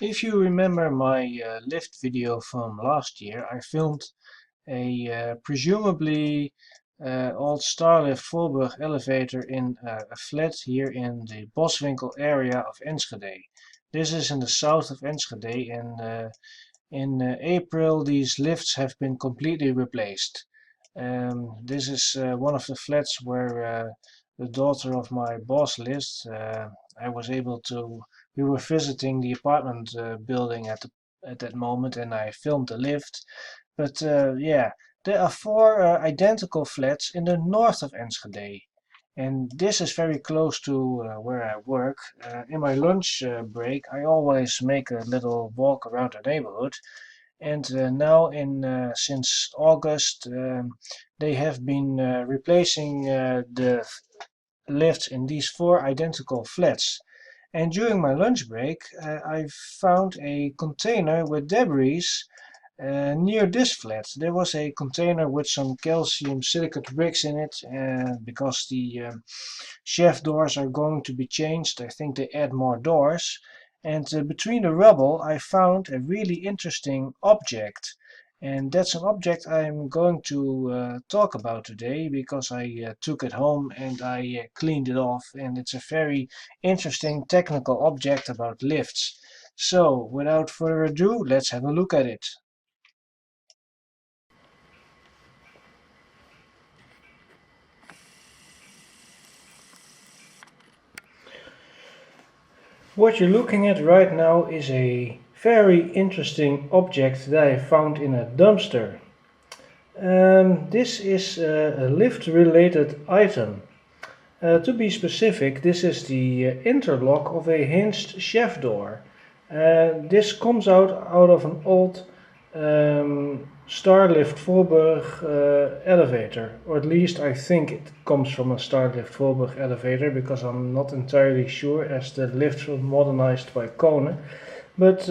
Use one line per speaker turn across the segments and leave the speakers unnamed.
If you remember my lift video from last year, I filmed a presumably old Starlift Voorburg elevator in a flat here in the Boswinkel area of Enschede. This is in the south of Enschede, and in April these lifts have been completely replaced. This is one of the flats where the daughter of my boss lives. I was able to. We were visiting the apartment building at that moment, and I filmed the lift. But yeah, there are four identical flats in the north of Enschede. And this is very close to where I work. In my lunch break, I always make a little walk around the neighborhood. And now, since August, they have been replacing the lifts in these four identical flats. And during my lunch break, I found a container with debris near this flat. There was a container with some calcium silicate bricks in it because the chef doors are going to be changed. I think they add more doors. And between the rubble, I found a really interesting object. And that's an object I'm going to talk about today because I took it home and I cleaned it off. And it's a very interesting technical object about lifts. So, without further ado, let's have a look at it. What you're looking at right now is a very interesting object that I found in a dumpster. This is a lift-related item. To be specific, this is the interlock of a hinged chef door. This comes out of an old Starlift Voorburg elevator, or at least I think it comes from a Starlift Voorburg elevator because I'm not entirely sure as the lift was modernized by Kone. But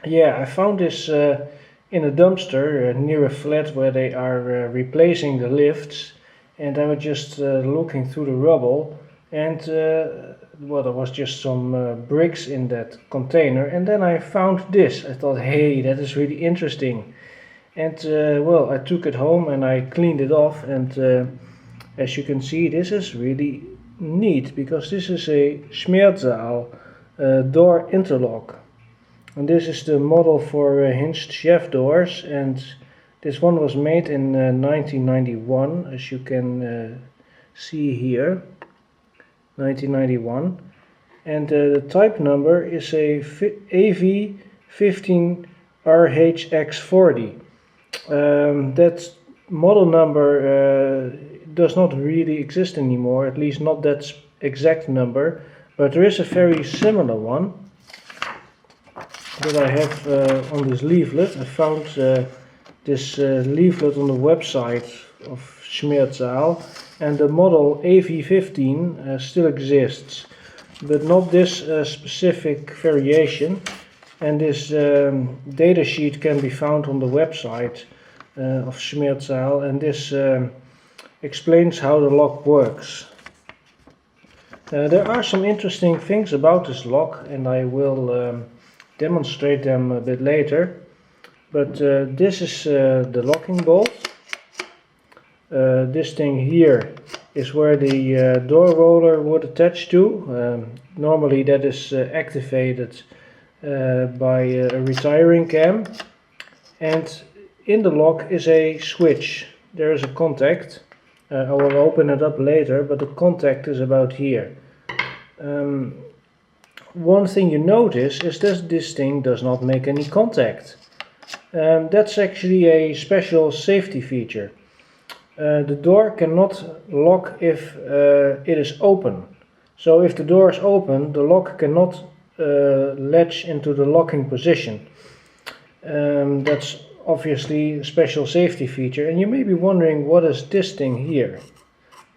yeah, I found this in a dumpster near a flat where they are replacing the lifts, and I was just looking through the rubble, and well, there was just some bricks in that container, and then I found this. I thought, hey, that is really interesting. And well, I took it home and I cleaned it off, and as you can see, this is really neat because this is a Schmersal door interlock. And this is the model for hinged chef doors, and this one was made in 1991, as you can see here. 1991, and the type number is a AV15RHX40. That model number does not really exist anymore, at least not that exact number, but there is a very similar one that I have on this leaflet. I found this leaflet on the website of Schmersal, and the model AV15 still exists, but not this specific variation. And this data sheet can be found on the website of Schmersal, and this explains how the lock works. There are some interesting things about this lock, and I will demonstrate them a bit later. But this is the locking bolt. This thing here is where the door roller would attach to. Normally that is activated by a retiring cam. And in the lock is a switch. There is a contact. I will open it up later, but the contact is about here. One thing you notice is that this thing does not make any contact. That's actually a special safety feature. The door cannot lock if it is open. So if the door is open, the lock cannot latch into the locking position. That's obviously a special safety feature, and you may be wondering, what is this thing here?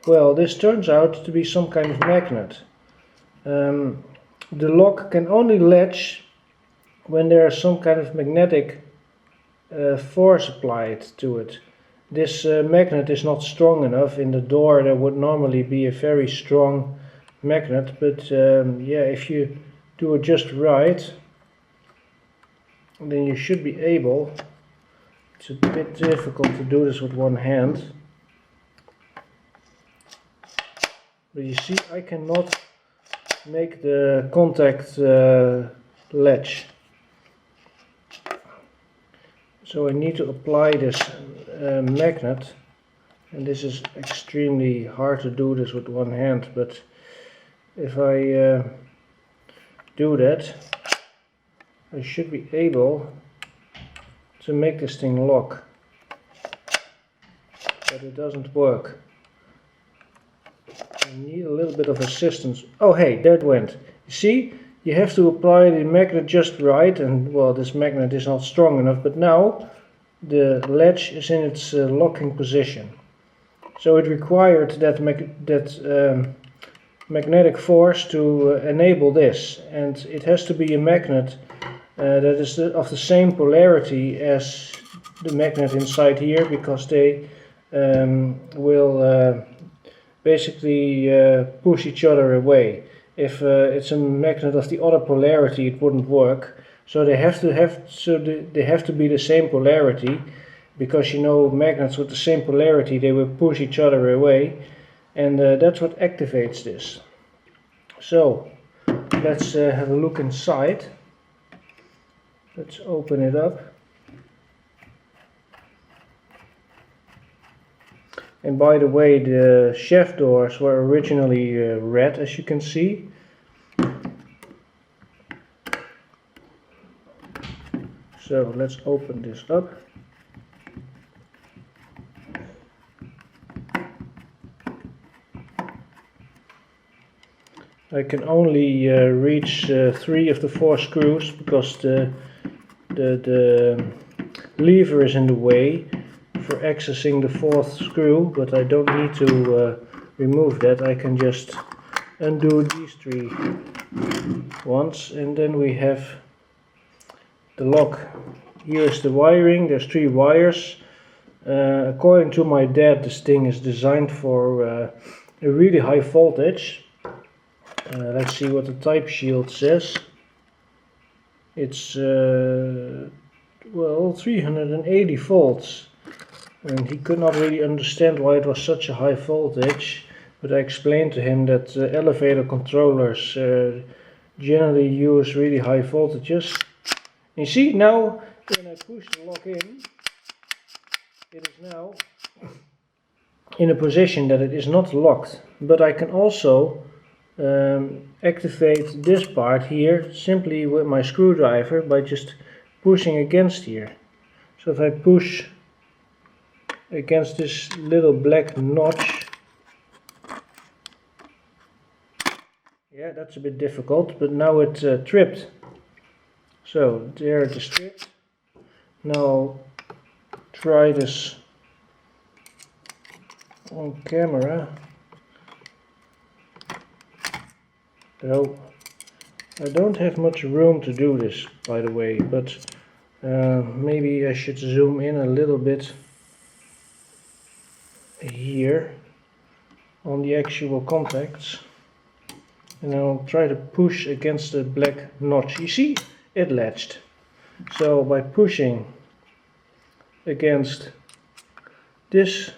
Well, this turns out to be some kind of magnet. The lock can only latch when there is some kind of magnetic force applied to it. This magnet is not strong enough. In the door there would normally be a very strong magnet, but yeah, if you do it just right, then you should be able. It's a bit difficult to do this with one hand, but you see I cannot make the contact latch, so I need to apply this magnet, and this is extremely hard to do this with one hand, but if I do that, I should be able to make this thing lock, but it doesn't work. I need a little bit of assistance. Oh hey, there it went. You see, you have to apply the magnet just right, and well, this magnet is not strong enough, but now the latch is in its locking position. So it required that magnetic force to enable this, and it has to be a magnet that is of the same polarity as the magnet inside here, because they will basically push each other away. If it's a magnet of the other polarity, it wouldn't work. So they have to be the same polarity, because you know, magnets with the same polarity, they will push each other away, and that's what activates this. So let's have a look inside. Let's open it up. And by the way, the shaft doors were originally red, as you can see. So let's open this up. I can only reach 3 of the 4 screws, because the lever is in the way for accessing the 4th screw, but I don't need to remove that. I can just undo these 3 ones, and then we have the lock. Here's the wiring. There's 3 wires. According to my dad, this thing is designed for a really high voltage. Let's see what the type shield says. It's well, 380 volts, and he could not really understand why it was such a high voltage, but I explained to him that elevator controllers generally use really high voltages. You see, now when I push the lock in, it is now in a position that it is not locked, but I can also activate this part here simply with my screwdriver by just pushing against here. So if I push against this little black notch, yeah, that's a bit difficult, but now it tripped. So there it is tripped. Now try this on camera. So I don't have much room to do this, by the way, but maybe I should zoom in a little bit here on the actual contacts, and I'll try to push against the black notch. You see, it latched. So by pushing against this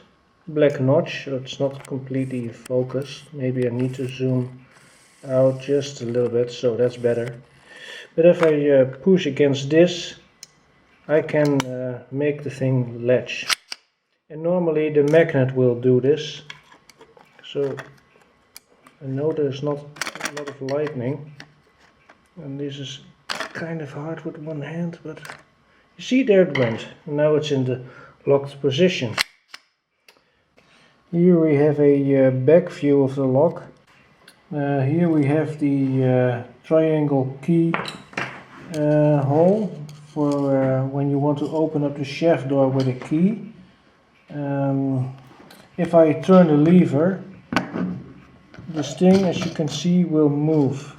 black notch, so it's not completely focused, maybe I need to zoom out just a little bit, so that's better. But if I push against this, I can make the thing latch, and normally the magnet will do this. So I know there's not a lot of lightning, and this is kind of hard with one hand, but you see, there it went, and now it's in the locked position. Here we have a back view of the lock. Here we have the triangle key hole for when you want to open up the shaft door with a key. If I turn the lever, this thing, as you can see, will move.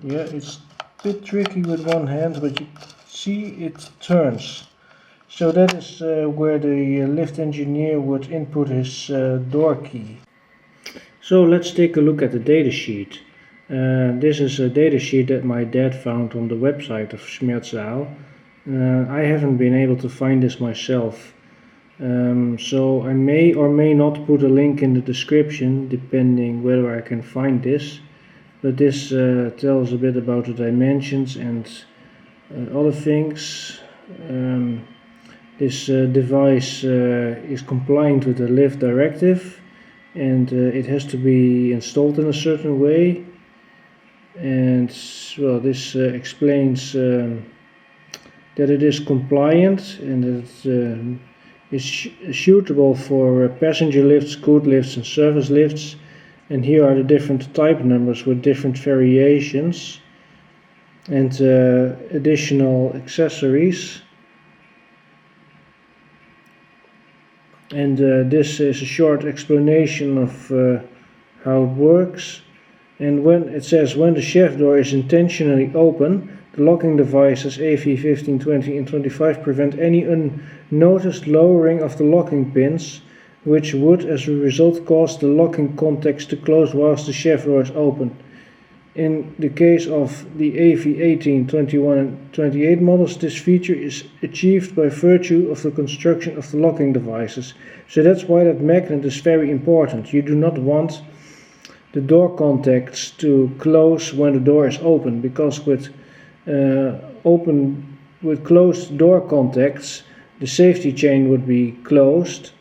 Yeah, it's a bit tricky with one hand, but you see it turns. So that is where the lift engineer would input his door key. So let's take a look at the datasheet. This is a datasheet that my dad found on the website of Schmersal. I haven't been able to find this myself, so I may or may not put a link in the description depending whether I can find this. But this tells a bit about the dimensions and other things. This device is compliant with the lift directive, and it has to be installed in a certain way. And well, this explains that it is compliant and that it is suitable for passenger lifts, good lifts and service lifts. And here are the different type numbers with different variations and additional accessories. And this is a short explanation of how it works. And when it says when the chef door is intentionally open, the locking devices AV15, 20 and 25 prevent any unnoticed lowering of the locking pins, which would as a result cause the locking contacts to close whilst the chef door is open. In the case of the AV18, 21 and 28 models, this feature is achieved by virtue of the construction of the locking devices. So that's why that magnet is very important. You do not want the door contacts to close when the door is open, because with closed door contacts the safety chain would be closed,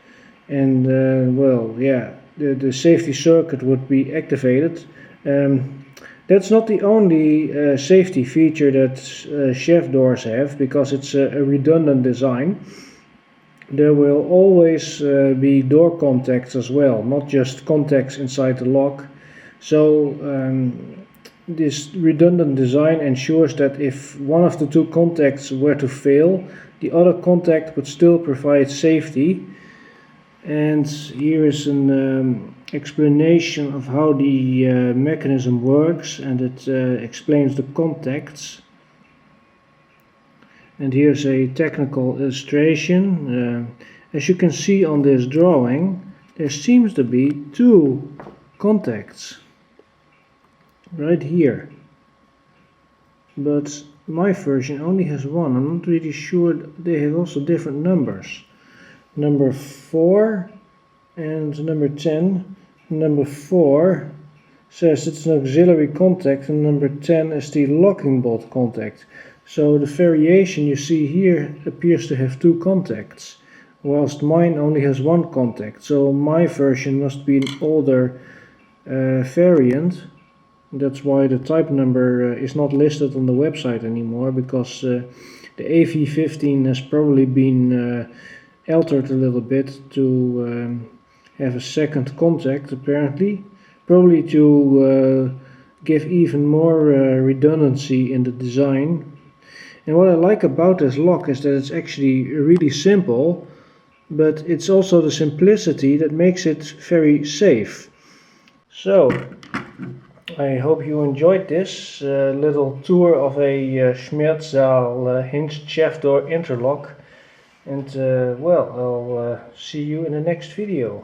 and the safety circuit would be activated. That's not the only safety feature that chef doors have, because it's a redundant design. There will always be door contacts as well, not just contacts inside the lock. So this redundant design ensures that if one of the two contacts were to fail, the other contact would still provide safety. And here is an explanation of how the mechanism works, and it explains the contacts. And here's a technical illustration. As you can see on this drawing, there seems to be two contacts right here, but my version only has one. I'm not really sure. They have also different numbers. Number 4 and number 10. Number 4 says it's an auxiliary contact, and number 10 is the locking bolt contact. So the variation you see here appears to have two contacts, whilst mine only has one contact. So my version must be an older variant. That's why the type number is not listed on the website anymore, because the AV15 has probably been altered a little bit to have a second contact, apparently, probably to give even more redundancy in the design. And what I like about this lock is that it's actually really simple, but it's also the simplicity that makes it very safe. So I hope you enjoyed this little tour of a Schmersal hinged chef door interlock. And well, I'll see you in the next video.